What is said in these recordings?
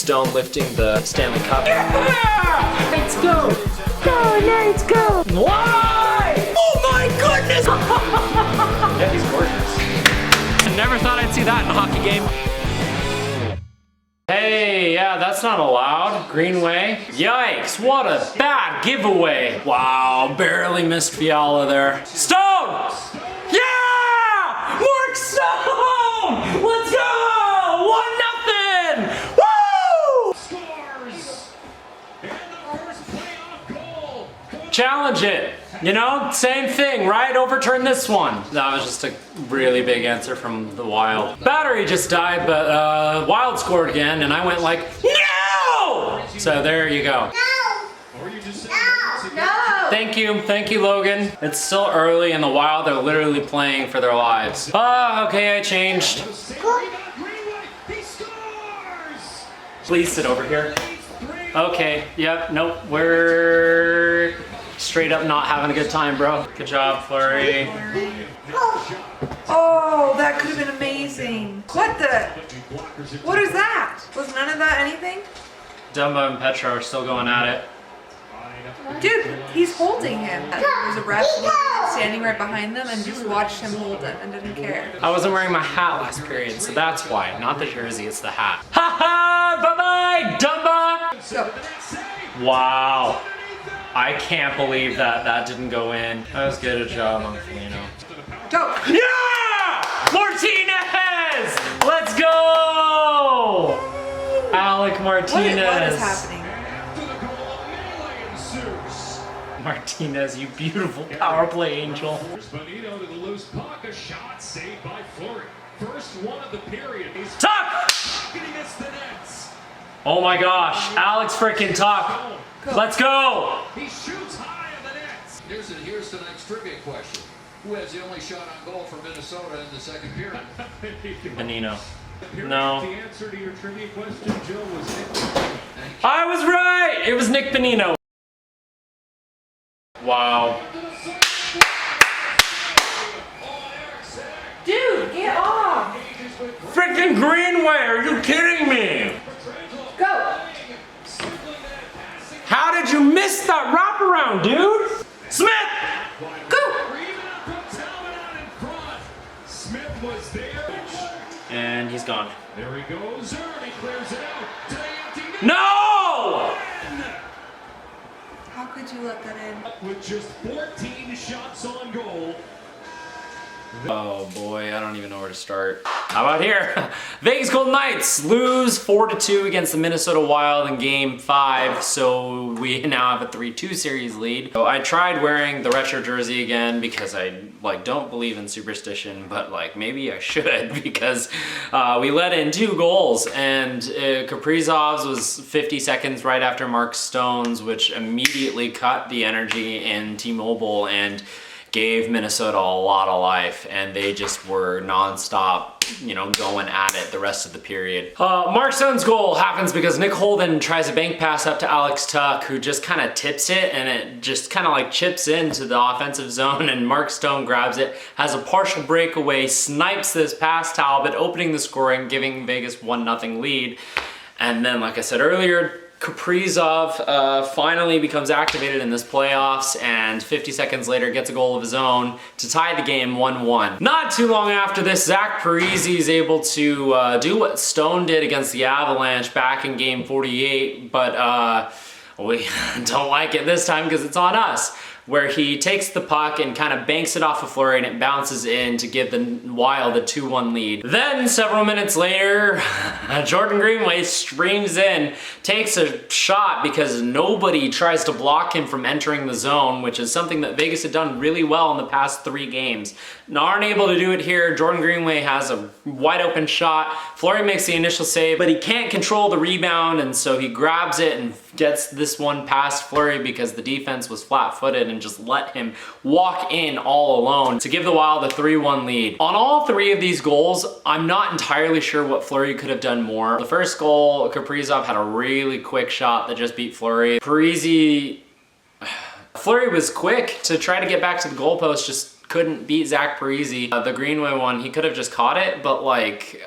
Stone lifting the Stanley Cup. Yeah! Let's go! Go, Knights, go! Why? Oh my goodness! Yeah, he's gorgeous. I never thought I'd see that in a hockey game. Hey, yeah, that's not allowed. Greenway. Yikes, what a bad giveaway. Wow, barely missed Fiala there. Stone! Yeah! Mark Stone! Let's go! 1-0! Woo! Scores! And the first playoff goal. Challenge it. You know, same thing, right? Overturn this one. That was just a really big answer from the Wild. Battery just died, but Wild scored again, and I went like, no! So there you go. Or you just say No! Thank you, Logan. It's still early, and the Wild are literally playing for their lives. Oh, okay, I changed. He scores! Please sit over here. Okay, yep, nope, we're straight up not having a good time, bro. Good job, Fleury. Oh, that could have been amazing. What the? What is that? Was none of that anything? Dumba and Petra are still going at it. Dude, he's holding him. There's a ref standing right behind them and just watched him hold him and didn't care. I wasn't wearing my hat last period, so that's why. Not the jersey, it's the hat. Ha ha! Bye-bye, Dumba! Go. Wow. I can't believe that didn't go in. That was good a job on Foligno. Go. Yeah! Martinez! Let's go! Alec Martinez. What is happening? Martinez, you beautiful power play angel. Bonito to the loose puck, a shot saved by Fleury. First one of the period. He's Tuck! and he missed the nets. Oh my gosh, Alex freaking Tuck. Let's go! He shoots high in the nets. Here's tonight's trivia question. Who has the only shot on goal for Minnesota in the second period? Benino. Apparently, No. The answer to your trivia question, Joe, was Nick. I was right! It was Nick Benino. Wow. Dude, get off. Freaking Greenway, are you kidding me? Go. How did you miss that wraparound, dude? Smith! Go. Talbot out in front. Smith was there. And he's gone. There he goes. He clears it out. To the empty net. No! How could you let that in? With just 14 shots on goal. Oh boy, I don't even know where to start. How about here? Vegas Golden Knights lose 4-2 against the Minnesota Wild in Game 5, so we now have a 3-2 series lead. So I tried wearing the retro jersey again because I don't believe in superstition, but maybe I should because we let in 2 goals, and Kaprizov's was 50 seconds right after Mark Stone's, which immediately cut the energy in T-Mobile and gave Minnesota a lot of life, and they just were non-stop, going at it the rest of the period. Mark Stone's goal happens because Nick Holden tries a bank pass up to Alex Tuck, who just kind of tips it, and it just kind of chips into the offensive zone, and Mark Stone grabs it, has a partial breakaway, snipes this past Talbot, opening the scoring, giving Vegas 1-0 lead. And then, like I said earlier, Kaprizov finally becomes activated in this playoffs, and 50 seconds later gets a goal of his own to tie the game 1-1. Not too long after this, Zach Parise is able to do what Stone did against the Avalanche back in game 48, but we don't like it this time because it's on us, where he takes the puck and kind of banks it off of Fleury, and it bounces in to give the Wild a 2-1 lead. Then, several minutes later, Jordan Greenway streams in, takes a shot because nobody tries to block him from entering the zone, which is something that Vegas had done really well in the past 3 games. Aren't able to do it here. Jordan Greenway has a wide open shot. Fleury makes the initial save, but he can't control the rebound, and so he grabs it and gets this one past Fleury because the defense was flat-footed and just let him walk in all alone to give the Wild a 3-1 lead. On all 3 of these goals, I'm not entirely sure what Fleury could have done more. The first goal, Kaprizov had a really quick shot that just beat Fleury. Fleury was quick to try to get back to the goalpost, just couldn't beat Zach Parise. The Greenway one, he could have just caught it, but like,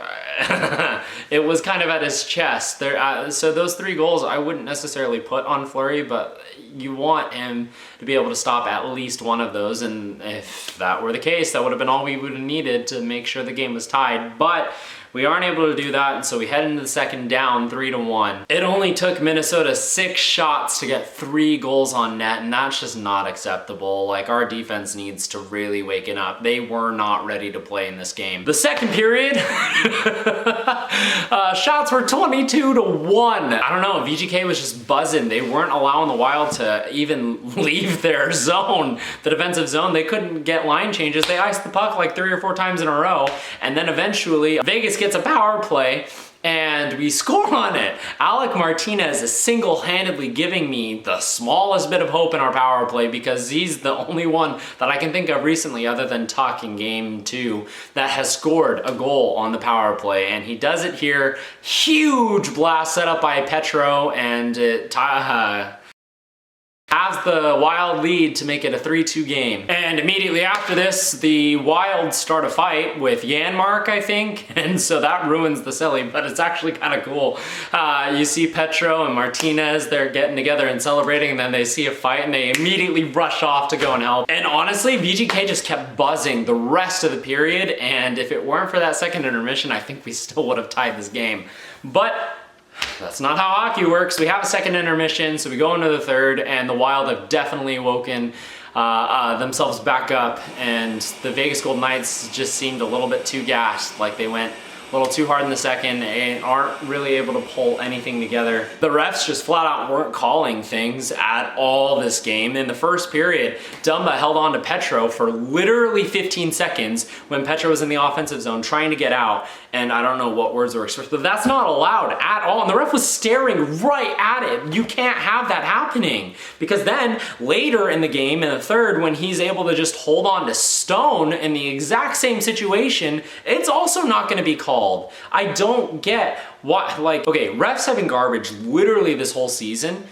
it was kind of at his chest. So those 3 goals I wouldn't necessarily put on Fleury, but you want him to be able to stop at least one of those, and if that were the case, that would have been all we would have needed to make sure the game was tied. But we aren't able to do that, and so we head into the second down 3-1. It only took Minnesota 6 shots to get 3 goals on net, and that's just not acceptable. Like, our defense needs to really waken up. They were not ready to play in this game. The second period, shots were 22-1. I don't know, VGK was just buzzing. They weren't allowing the Wild to even leave their zone, the defensive zone. They couldn't get line changes. They iced the puck like 3 or 4 times in a row, and then eventually Vegas gets a power play and we score on it. Alec Martinez is single-handedly giving me the smallest bit of hope in our power play, because he's the only one that I can think of recently, other than Tuck in game 2, that has scored a goal on the power play, and he does it here. Huge blast set up by Petro, and it has the Wild lead to make it a 3-2 game. And immediately after this, the Wild start a fight with Janmark, I think, and so that ruins the silly, but it's actually kind of cool. You see Petro and Martinez, they're getting together and celebrating, and then they see a fight and they immediately rush off to go and help. And honestly, VGK just kept buzzing the rest of the period, and if it weren't for that second intermission, I think we still would have tied this game. But that's not how hockey works. We have a second intermission, so we go into the third, and the Wild have definitely woken themselves back up, and the Vegas Golden Knights just seemed a little bit too gassed, like they went a little too hard in the second and aren't really able to pull anything together. The refs just flat out weren't calling things at all this game. In the first period, Dumba held on to Petro for literally 15 seconds when Petro was in the offensive zone trying to get out, and I don't know what words were expressed, but that's not allowed at all, and the ref was staring right at it. You can't have that happening, because then later in the game, in the third, when he's able to just hold on to Stone in the exact same situation, it's also not going to be called. I don't get what, like, okay, refs have been garbage literally this whole season.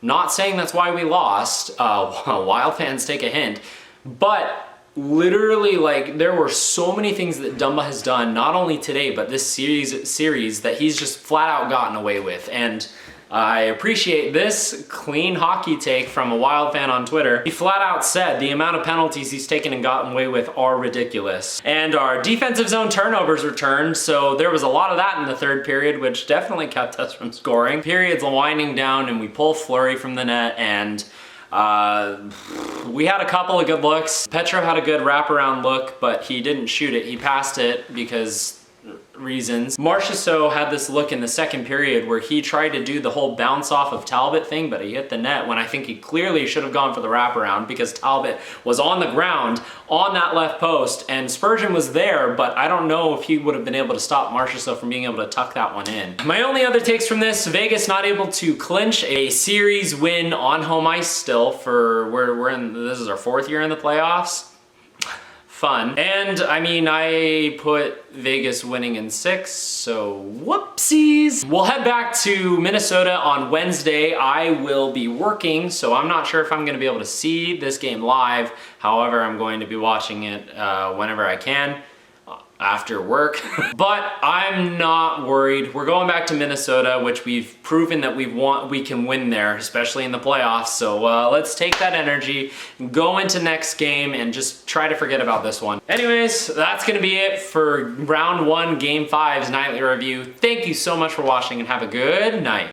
Not saying that's why we lost. Wild fans, take a hint. But literally, like, there were so many things that Dumba has done, not only today, but this series that he's just flat out gotten away with. And I appreciate this clean hockey take from a Wild fan on Twitter. He flat out said the amount of penalties he's taken and gotten away with are ridiculous. And our defensive zone turnovers returned, so there was a lot of that in the third period, which definitely kept us from scoring. Period's winding down, and we pull Fleury from the net, and we had a couple of good looks. Petro had a good wraparound look, but he didn't shoot it. He passed it because reasons. Marchessault had this look in the second period where he tried to do the whole bounce off of Talbot thing, but he hit the net when I think he clearly should have gone for the wraparound, because Talbot was on the ground on that left post and Spurgeon was there, but I don't know if he would have been able to stop Marchessault from being able to tuck that one in. My only other takes from this, Vegas not able to clinch a series win on home ice still for, this is our 4th year in the playoffs. Fun. And I mean, I put Vegas winning in 6, so whoopsies. We'll head back to Minnesota on Wednesday. I will be working, so I'm not sure if I'm gonna be able to see this game live. However, I'm going to be watching it whenever I can after work. But I'm not worried. We're going back to Minnesota, which we've proven that we can win there, especially in the playoffs. So let's take that energy, go into next game, and just try to forget about this one. Anyways, that's gonna be it for round 1, game 5's nightly review. Thank you so much for watching, and have a good night.